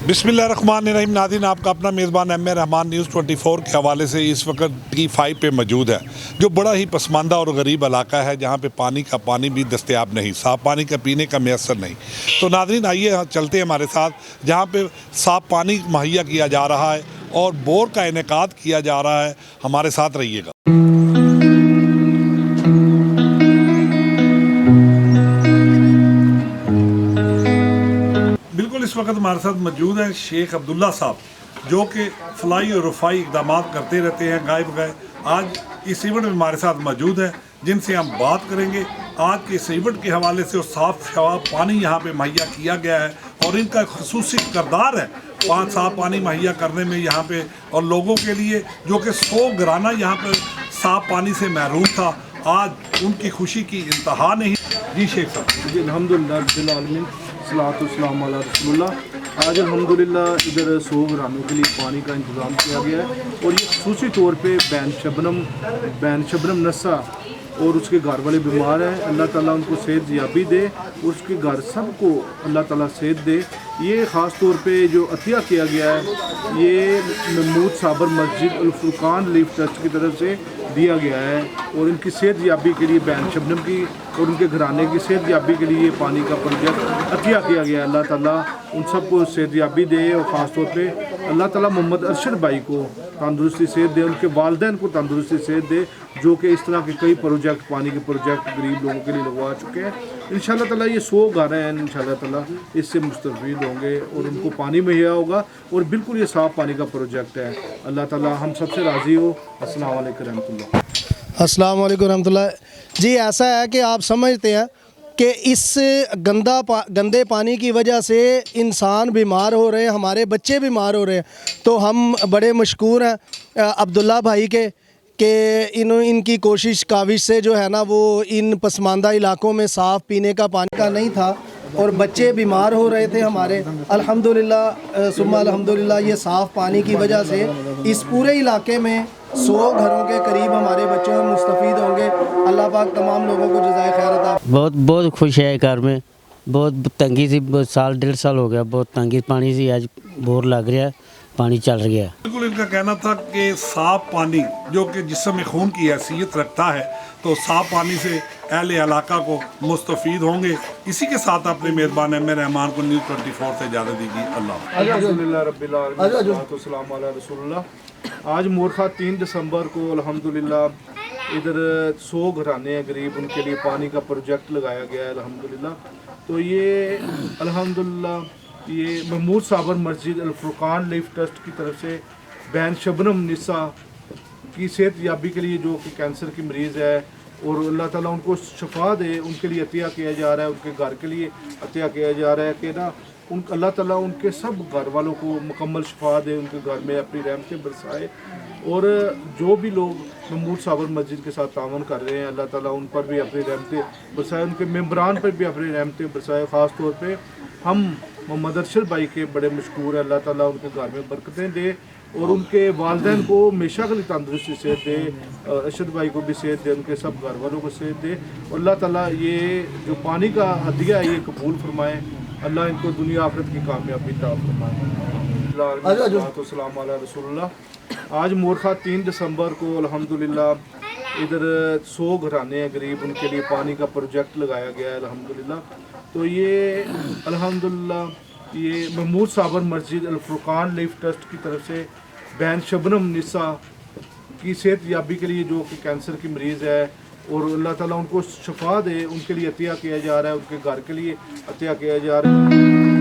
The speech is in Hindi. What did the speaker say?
बिस्मिल्लाहिर्रहमानिर्रहीम। नाज़रीन, आपका अपना मेज़बान एम ए रहमान न्यूज़ 24 के हवाले से इस वक्त T5 पे मौजूद है, जो बड़ा ही पसमानदा और गरीब इलाका है, जहाँ पे पानी भी दस्तयाब नहीं, साफ़ पानी का पीने का मैसर नहीं। तो नाज़रीन, आइए चलते हैं हमारे साथ, जहाँ पे साफ़ पानी मुहैया किया जा रहा है और बोर का इनेकाद किया जा रहा है। हमारे साथ रहिएगा। इस वक्त हमारे साथ मौजूद है शेख अब्दुल्ला साहब, जो कि फलाई और रफ़ाई इक़दाम करते रहते हैं गाय बगाए। आज इस इवेंट में हमारे साथ मौजूद है, जिनसे हम बात करेंगे आज के इस इवेंट के हवाले से। और साफ़ शवाब पानी यहाँ पे मुहैया किया गया है और इनका ख़ुसूसी किरदार है साफ़ पानी मुहैया करने में यहाँ पे, और लोगों के लिए जो कि 100 घराना यहाँ पर साफ़ पानी से महरूम था, आज उनकी खुशी की इंतहा नहीं। जी शेख साहब। जी अल्हम्दुलिल्लाह, सलातुस्सलाम अला रसूलुल्लाह। आज अल्हम्दुलिल्लाह इधर 100 घरानों के लिए पानी का इंतज़ाम किया गया है और ये खसूसी तौर पे बैन शबनम नस्सा और उसके घर वाले बीमार हैं, अल्लाह ताला उनको सेहत याबी दे और उसके घर सबको अल्लाह ताला सेहत दे। ये ख़ास तौर पे जो अतिया किया गया है, ये महमूद साबर मस्जिद अल फुरकान लीफ ट्रस्ट की तरफ से दिया गया है और इनकी सेहत याबी के लिए बैन शबनम की और उनके घराने की सेहत याबी के लिए पानी का प्रोजेक्ट अतिया किया गया है। अल्लाह ताला उन सबको सेहत याबी दे और ख़ास तौर पे अल्लाह ताला मोहम्मद अरशद भाई को तंदुरुस्ती सेहत दे, उनके वालिदैन को तंदुरुस्ती सेहत दे, जो कि इस तरह के कई प्रोजेक्ट पानी के प्रोजेक्ट गरीब लोगों के लिए लगवा चुके हैं। इंशाल्लाह ताला ये 100 घर हैं, इंशाल्लाह ताला इससे मुस्तफ़ीद होंगे और उनको पानी मुहैया होगा और बिल्कुल ये साफ़ पानी का प्रोजेक्ट है। अल्लाह ताला हम सबसे राज़ी हो। अस्सलाम वालेकुम रहमतुल्लाह। अस्सलाम वालेकुम रहमतुल्लाह। जी, ऐसा है कि आप समझते हैं कि इस गंदे पानी की वजह से इंसान बीमार हो रहे हैं, हमारे बच्चे बीमार हो रहे हैं। तो हम बड़े मशकूर हैं अब्दुल्ला भाई के कि इनकी काविश से जो है ना, वो इन पसमानदा इलाकों में साफ़ पीने का पानी का नहीं था और बच्चे बीमार हो रहे थे हमारे। अल्हम्दुलिल्लाह सुम्मा अल्हम्दुलिल्लाह, ये साफ़ पानी की वजह से इस पूरे इलाके में 100 घरों के करीब हमारे बच्चे मुस्तफ़ीद होंगे। अल्लाह पाक तमाम लोगों को जज़ाए खैर अता। बहुत खुश है घर में। बहुत तंगी सी, साल 1.5 साल हो गया, बहुत तंगी पानी सी। आज बोर लग रहा है, पानी चल रहा है। बिल्कुल इनका कहना था कि साफ़ पानी जो कि जिस्म में खून की हैसियत रखता है, तो साफ़ पानी से अहले इलाका को मुस्तफ़ीद होंगे। इसी के साथ अपने मेज़बान एम ए रहमान को न्यूज़ 24 से इजाज़त दीजिए। अल्लाह। आज मोरखा 3 दिसंबर को अल्हम्दुलिल्लाह इधर 100 घराने हैं गरीब, उनके लिए पानी का प्रोजेक्ट लगाया गया है अल्हम्दुलिल्लाह। तो ये अल्हम्दुलिल्लाह ये महमूद साबर मस्जिद अल फुरकान लीफ ट्रस्ट की तरफ से बैन शबनम निसा की सेहत याबी के लिए, जो कि कैंसर की मरीज़ है और अल्लाह ताला उनको शफा दे, उनके लिए अतिया किया जा रहा है, उनके घर के लिए अतिया किया जा रहा है कि ना अल्लाह ताला उनके सब घर वालों को मुकम्मल शफा दे, उनके घर में अपनी रहमतें बरसाए। और जो भी लोग महमूद साबर मस्जिद के साथ तावन कर रहे हैं, अल्लाह ताला उन पर भी अपनी रहमतें बरसाए, उनके मेम्बरान पर भी अपनी रहमतें बरसाए। ख़ास तौर पे हम मोहम्मद अरशद भाई के बड़े मशकूर हैं, अल्लाह ताला उनके घर में बरकतें दे और उनके वालिदैन को हमेशा के लिए तंदुरुस्ती सेहत दे, अरशद भाई को भी सेहत दे, उनके सब घर वालों को सेहत दे। और अल्लाह ताला ये जो पानी का हदिया है ये कबूल फरमाए, अल्लाह इनको दुनिया आखिरत की कामयाबी अता फरमाए। आज मोरखा 3 दिसंबर को अल्हम्दुलिल्लाह इधर 100 घराने हैं गरीब, उनके लिए पानी का प्रोजेक्ट लगाया गया है अल्हम्दुलिल्लाह। तो ये अल्हम्दुलिल्लाह ये महमूद साबर मस्जिद अल फुरकान लीफ ट्रस्ट की तरफ से बैन शबनम निसा की सेहत याबी के लिए, जो कि कैंसर की मरीज़ है और अल्लाह ताला उनको शफा दे, उनके लिए अतिया किया जा रहा है, उनके घर के लिए अतिया किया जा रहा है।